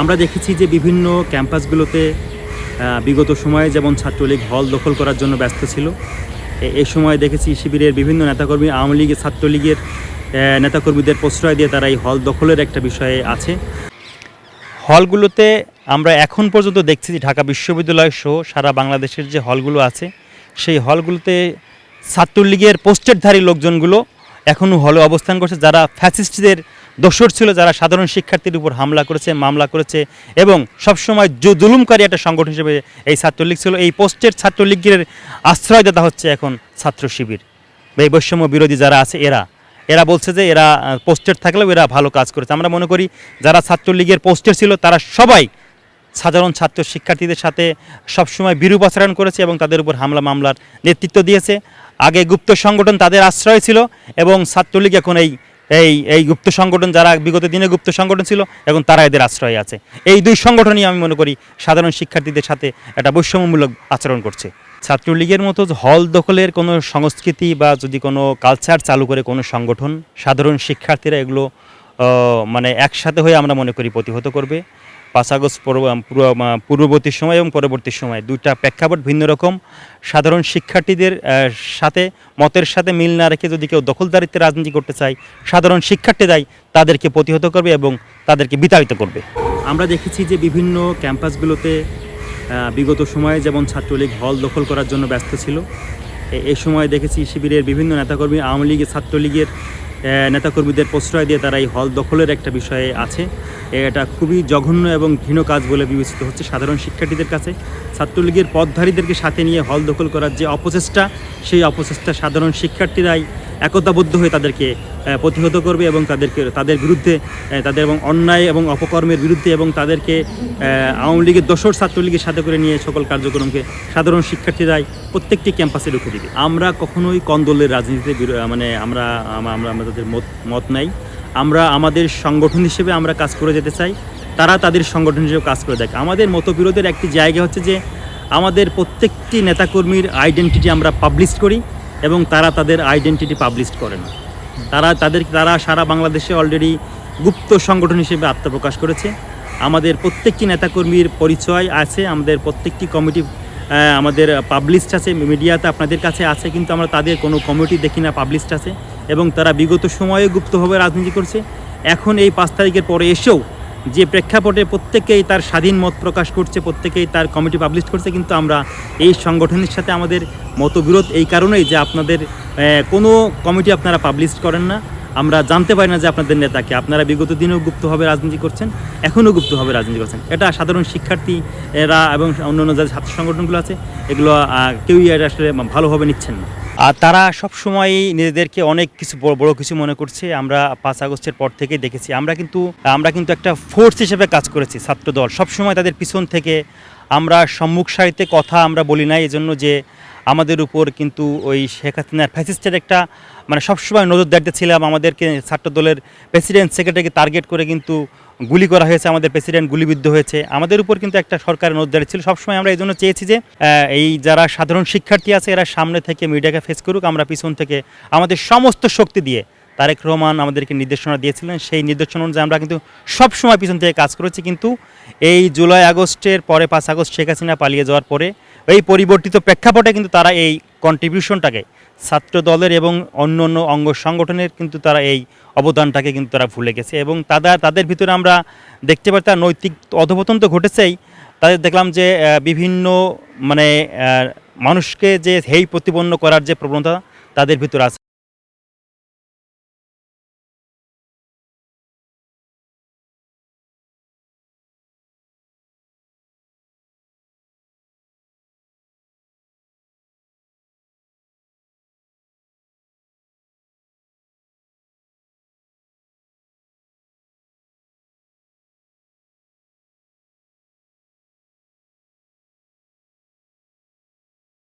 আমরা দেখেছি যে বিভিন্ন ক্যাম্পাসগুলোতে বিগত সময়ে যেমন ছাত্রলীগ হল দখল করার জন্য ব্যস্ত ছিল। এই সময় দেখেছি শিবিরের বিভিন্ন নেতাকর্মী আওয়ামী লীগের ছাত্রলীগের নেতাকর্মীদের প্রশ্রয় দিয়ে তারা এই হল দখলের একটা বিষয়ে আছে। হলগুলোতে আমরা এখন পর্যন্ত দেখছি যে ঢাকা বিশ্ববিদ্যালয় সহ সারা বাংলাদেশের যে হলগুলো আছে সেই হলগুলোতে ছাত্রলীগের পোস্টারধারী লোকজনগুলো এখনও হলে অবস্থান করছে, যারা ফ্যাসিস্টদের দোসর ছিল, যারা সাধারণ শিক্ষার্থীর উপর হামলা করেছে, মামলা করেছে এবং সবসময় জুলুমকারী একটা সংগঠন হিসেবে এই ছাত্রলীগ ছিল। এই পোস্টের ছাত্রলীগের আশ্রয়দাতা হচ্ছে এখন ছাত্র শিবির। এই বৈষম্য বিরোধী যারা আছে এরা বলছে যে এরা পোস্টের থাকলেও এরা ভালো কাজ করেছে। আমরা মনে করি যারা ছাত্রলীগের পোস্টের ছিল তারা সবাই সাধারণ ছাত্র শিক্ষার্থীদের সাথে সবসময় বিরূপ আচরণ করেছে এবং তাদের উপর হামলা মামলার নেতৃত্ব দিয়েছে। আগে গুপ্ত সংগঠন তাদের আশ্রয় ছিল এবং ছাত্রলীগ এখন এই গুপ্ত সংগঠন, যারা বিগত দিনে গুপ্ত সংগঠন ছিল এখন তারা এদের আশ্রয়ে আছে। এই দুই সংগঠনই আমি মনে করি সাধারণ শিক্ষার্থীদের সাথে একটা বৈষম্যমূলক আচরণ করছে। ছাত্রলীগের মতো হল দখলের কোনো সংস্কৃতি বা যদি কোনো কালচার চালু করে কোনো সংগঠন, সাধারণ শিক্ষার্থীরা এগুলো মানে একসাথে হয়ে আমরা মনে করি প্রতিহত করবে। 5 আগস্ট পূর্ববর্তী সময় এবং পরবর্তী সময় দুইটা প্রেক্ষাপট ভিন্ন রকম। সাধারণ শিক্ষার্থীদের সাথে মতের সাথে মিল না রেখে যদি কেউ দখলদারিত্বের রাজনীতি করতে চায়, সাধারণ শিক্ষার্থীরাই তাদেরকে প্রতিহত করবে এবং তাদেরকে বিতাড়িত করবে। আমরা দেখেছি যে বিভিন্ন ক্যাম্পাসগুলোতে বিগত সময়ে যেমন ছাত্রলীগ হল দখল করার জন্য ব্যস্ত ছিল। এই সময় দেখেছি শিবিরের বিভিন্ন নেতাকর্মী আওয়ামী লীগের ছাত্রলীগের নেতাকর্মীদের প্রশ্রয় দিয়ে তারা এই হল দখলের একটা বিষয়ে আছে। এটা খুবই জঘন্য এবং ঘৃণ্য কাজ বলে বিবেচিত হচ্ছে সাধারণ শিক্ষার্থীদের কাছে। ছাত্রলীগের পথধারীদেরকে সাথে নিয়ে হল দখল করার যে অপচেষ্টা, সেই অপচেষ্টা সাধারণ শিক্ষার্থীরাই একতাবদ্ধ হয়ে তাদেরকে প্রতিহত করবে এবং তাদের বিরুদ্ধে তাদের এবং অন্যায় এবং অপকর্মের বিরুদ্ধে এবং তাদেরকে আওয়ামী লীগের দোসর ছাত্রলীগের সাথে করে নিয়ে সকল কার্যক্রমকে সাধারণ শিক্ষার্থীরাই প্রত্যেকটি ক্যাম্পাসে রুখে দিবে। আমরা কখনোই কন্দলের রাজনীতিতে মানে আমাদের মত নাই। আমরা আমাদের সংগঠন হিসেবে আমরা কাজ করে যেতে চাই, তারা তাদের সংগঠন হিসেবে কাজ করে দেখে। আমাদের মতবিরোধের একটি জায়গা হচ্ছে যে আমাদের প্রত্যেকটি নেতাকর্মীর আইডেন্টিটি আমরা পাবলিশ করি এবং তারা তাদের আইডেন্টিটি পাবলিশ করে না। তারা সারা বাংলাদেশে অলরেডি গুপ্ত সংগঠন হিসেবে আত্মপ্রকাশ করেছে। আমাদের প্রত্যেকটি নেতাকর্মীর পরিচয় আছে, আমাদের প্রত্যেকটি কমিটি আমাদের পাবলিশড আছে, মিডিয়াতে আপনাদের কাছে আছে, কিন্তু আমরা তাদের কোনো কমিটি দেখি না পাবলিশড আছে এবং তারা বিগত সময়ে গুপ্তভাবে রাজনীতি করছে। এখন এই 5 তারিখের পরে এসেও যে প্রেক্ষাপটে প্রত্যেকেই তার স্বাধীন মত প্রকাশ করছে, প্রত্যেকেই তার কমিটি পাবলিশ করছে, কিন্তু আমরা এই সংগঠনের সাথে আমাদের মতবিরোধ এই কারণেই যে আপনাদের কোনো কমিটি আপনারা পাবলিশ করেন না। আমরা জানতে পারি না যে আপনাদের নেতাকে, আপনারা বিগত দিনেও গুপ্তভাবে রাজনীতি করছেন, এখনও গুপ্তভাবে রাজনীতি করছেন। এটা সাধারণ শিক্ষার্থীরা এবং অন্যান্য যে ছাত্র সংগঠনগুলো আছে এগুলো কেউই এটা আসলে ভালোভাবে নিচ্ছেন না। আর তারা সবসময়ই নিজেদেরকে অনেক কিছু বড় কিছু মনে করছে। আমরা 5 আগস্টের পর থেকেই দেখেছি আমরা কিন্তু একটা ফোর্স হিসেবে কাজ করেছি। ছাত্রদল সবসময় তাদের পিছন থেকে আমরা সম্মুখ সারিতে কথা আমরা বলি না, এজন্য যে আমাদের উপর কিন্তু ওই শেখ হাসিনার ফ্যাসিস্টের একটা মানে সবসময় নজরদারিতে ছিলাম। আমাদেরকে ছাত্রদলের প্রেসিডেন্ট সেক্রেটারিকে টার্গেট করে কিন্তু গুলি করা হয়েছে, আমাদের প্রেসিডেন্ট গুলিবিদ্ধ হয়েছে। আমাদের উপর কিন্তু একটা সরকারের নজরদারি ছিল। সবসময় আমরা এই জন্য চেয়েছি যে এই যারা সাধারণ শিক্ষার্থী আছে এরা সামনে থেকে মিডিয়াকে ফেস করুক, আমরা পিছন থেকে আমাদের সমস্ত শক্তি দিয়ে। তারেক রহমান আমাদেরকে নির্দেশনা দিয়েছিলেন, সেই নির্দেশনা অনুযায়ী আমরা কিন্তু সবসময় পিছন থেকে কাজ করেছি। কিন্তু এই জুলাই আগস্টের পরে 5 আগস্ট শেখ হাসিনা পালিয়ে যাওয়ার পরে এই পরিবর্তিত প্রেক্ষাপটে কিন্তু তারা এই কন্ট্রিবিউশনটাকে ছাত্র দলের এবং অন্য অঙ্গ সংগঠনের কিন্তু তারা এই অবদানটাকে কিন্তু তারা ভুলে গেছে এবং তাদের ভিতরে আমরা দেখতে পাই তার নৈতিক অধঃপতন তো ঘটেছেই। তাদের দেখলাম যে বিভিন্ন মানে মানুষকে যে হেয় প্রতিপন্ন করার যে প্রবণতা তাদের ভিতরে আছে।